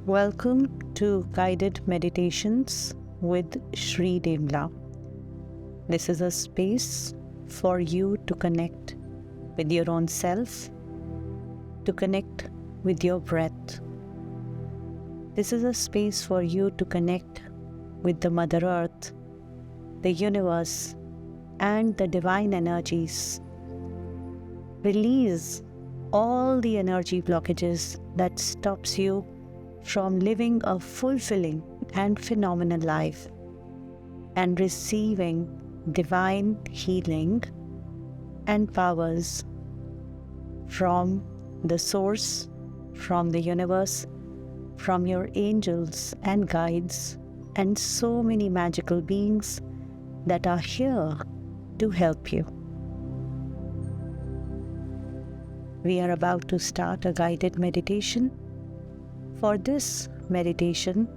Welcome to Guided Meditations with Shree Dembla. This is a space for you to connect with your own self, to connect with your breath. This is a space for you to connect with the Mother Earth, the universe, and the divine energies. Release all the energy blockages that stops you from living a fulfilling and phenomenal life and receiving divine healing and powers from the source, from the universe, from your angels and guides, and so many magical beings that are here to help you. We are about to start a guided meditation. For this meditation,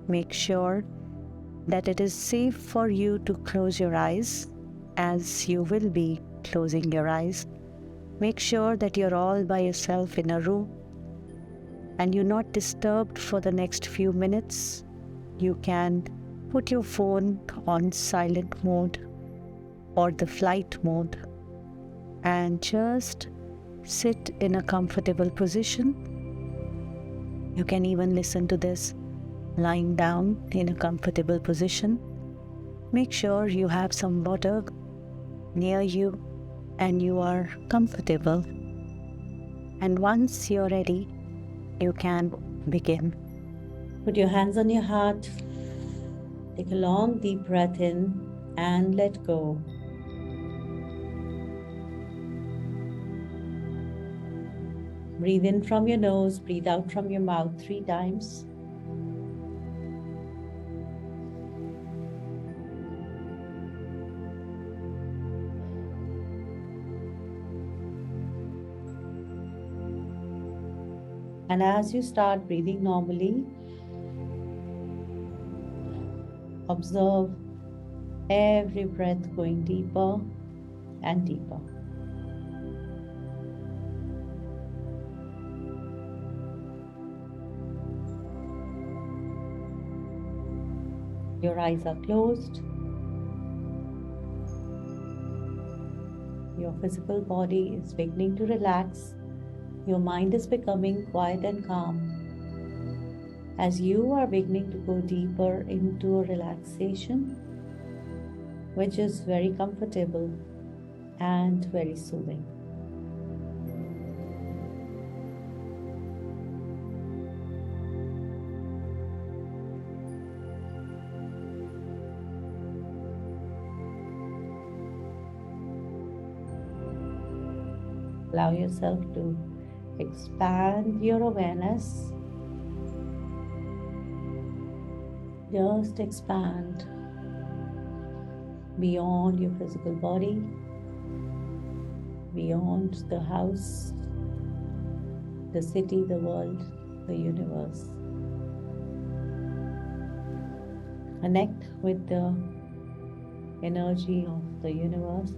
make sure that it is safe for you to close your eyes, as you will be closing your eyes. Make sure that you're all by yourself in a room and you're not disturbed for the next few minutes. You can put your phone on silent mode or the flight mode and just sit in a comfortable position. You can even listen to this lying down in a comfortable position. Make sure you have some water near you and you are comfortable. And once you're ready, you can begin. Put your hands on your heart. Take a long, deep breath in and let go. Breathe in from your nose, breathe out from your mouth 3 times. And as you start breathing normally, observe every breath going deeper and deeper. Your eyes are closed. Your physical body is beginning to relax. Your mind is becoming quiet and calm. As you are beginning to go deeper into a relaxation, which is very comfortable and very soothing. Allow yourself to expand your awareness. Just expand beyond your physical body, beyond the house, the city, the world, the universe. Connect with the energy of the universe.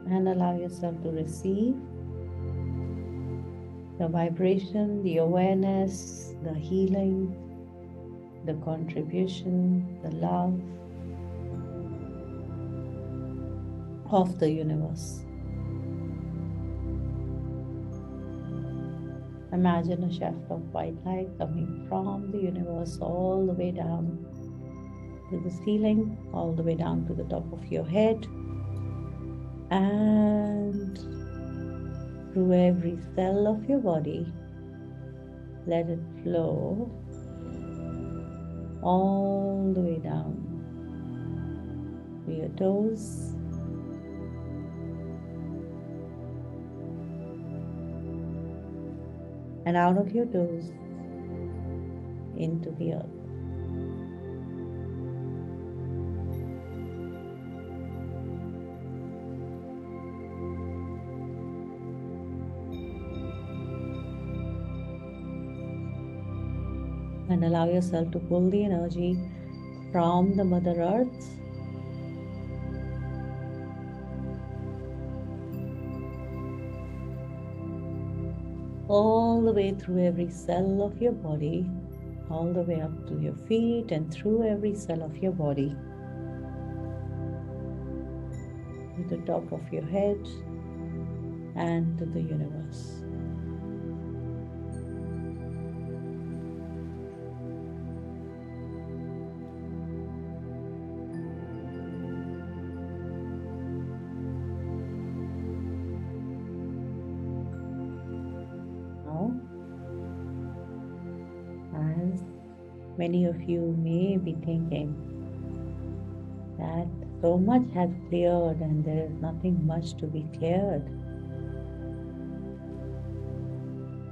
And allow yourself to receive the vibration, the awareness, the healing, the contribution, the love of the universe. Imagine a shaft of white light coming from the universe all the way down to the ceiling, all the way down to the top of your head, and through every cell of your body. Let it flow all the way down to your toes, and out of your toes into the earth. And allow yourself to pull the energy from the Mother Earth all the way through every cell of your body, all the way up to your feet and through every cell of your body, to the top of your head and to the universe. Now, as many of you may be thinking that so much has cleared and there is nothing much to be cleared,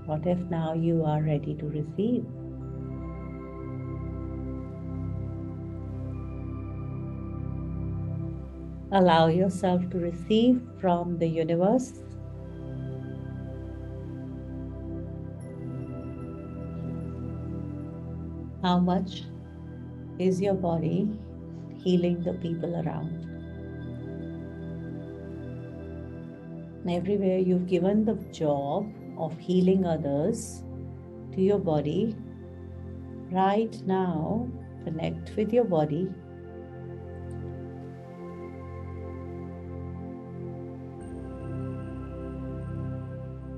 what if now you are ready to receive? Allow yourself to receive from the universe how much is your body healing the people around. Everywhere you've given the job of healing others to your body, right now connect with your body.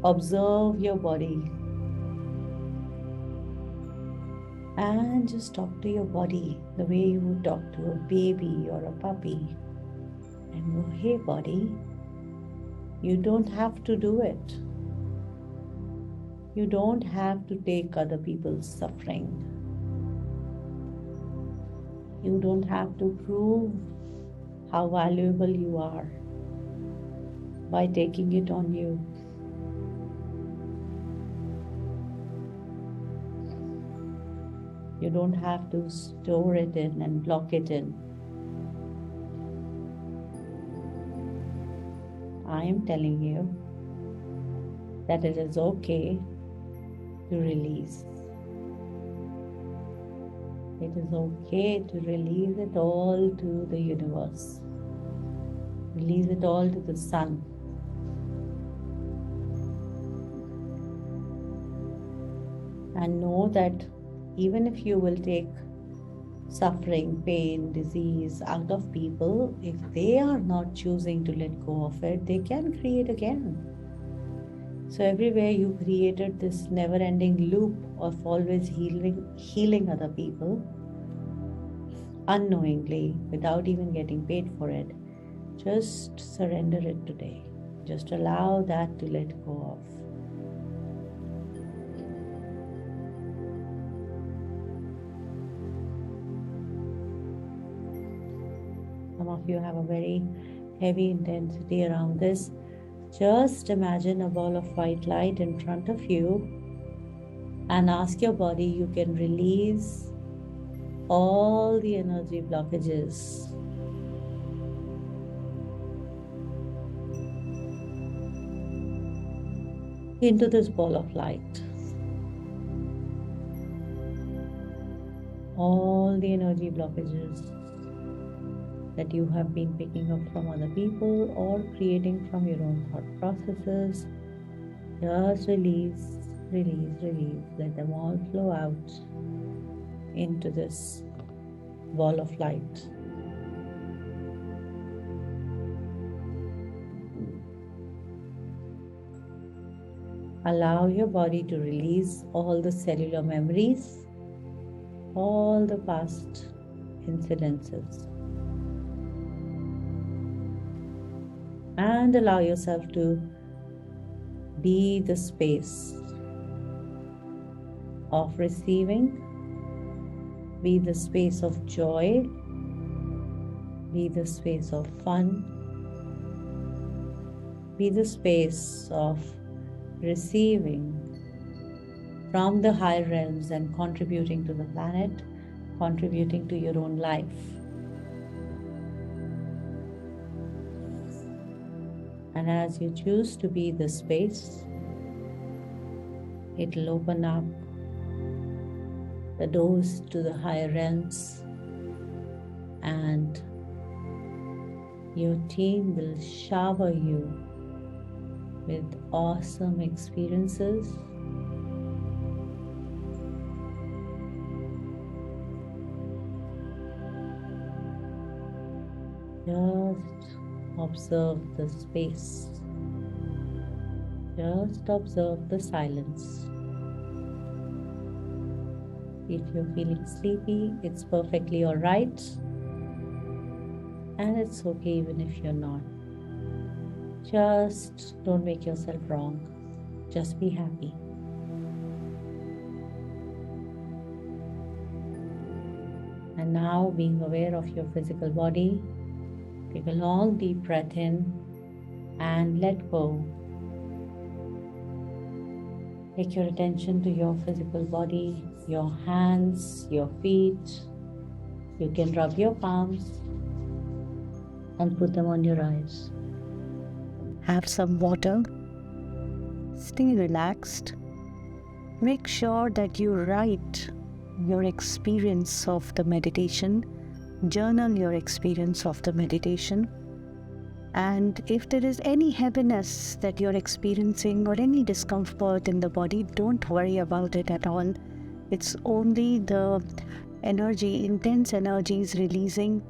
Observe your body and just talk to your body the way you would talk to a baby or a puppy. And go, hey body, you don't have to do it. You don't have to take other people's suffering. You don't have to prove how valuable you are by taking it on you. You don't have to store it in and block it in. I am telling you that it is okay to release. It is okay to release it all to the universe. Release it all to the sun. And know that even if you will take suffering, pain, disease out of people, if they are not choosing to let go of it, they can create again. So everywhere you created this never-ending loop of always healing other people, unknowingly, without even getting paid for it, just surrender it today. Just allow that to let go of. Some of you have a very heavy intensity around this. Just imagine a ball of white light in front of you and ask your body, you can release all the energy blockages. Into this ball of light. All the energy blockages that you have been picking up from other people or creating from your own thought processes. Just release, release, release. Let them all flow out into this ball of light. Allow your body to release all the cellular memories, all the past incidences. And allow yourself to be the space of receiving, be the space of joy, be the space of fun, be the space of receiving from the higher realms and contributing to the planet, contributing to your own life. And as you choose to be the space, it will open up the doors to the higher realms, and your team will shower you with awesome experiences, Just observe the space. Just observe the silence. If you're feeling sleepy, it's perfectly alright. And it's okay even if you're not. Just don't make yourself wrong. Just be happy. And now, being aware of your physical body, take a long deep breath in and let go. Take your attention to your physical body, your hands, your feet. You can rub your palms and put them on your eyes. Have some water. Stay relaxed. Make sure that you write your experience of the meditation, journal your experience of the meditation. And if there is any heaviness that you're experiencing or any discomfort in the body, don't worry about it at all. It's only the energy, intense energy is releasing.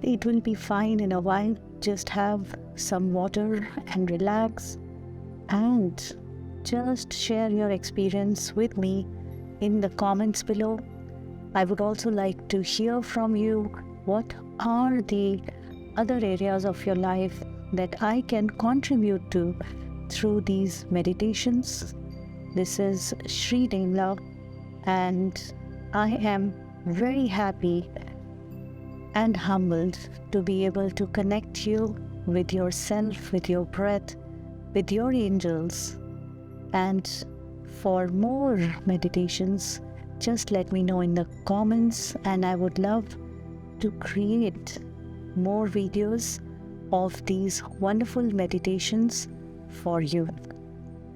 It will be fine in a while. Just have some water and relax, and just share your experience with me in the comments below. I would also like to hear from you. What are the other areas of your life that I can contribute to through these meditations? This is Shree Dembla, and I am very happy and humbled to be able to connect you with yourself, with your breath, with your angels. And for more meditations, just let me know in the comments, and I would love to create more videos of these wonderful meditations for you.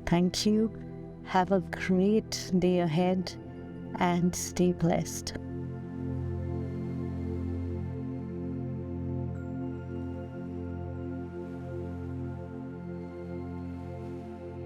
Thank you. Have a great day ahead and stay blessed.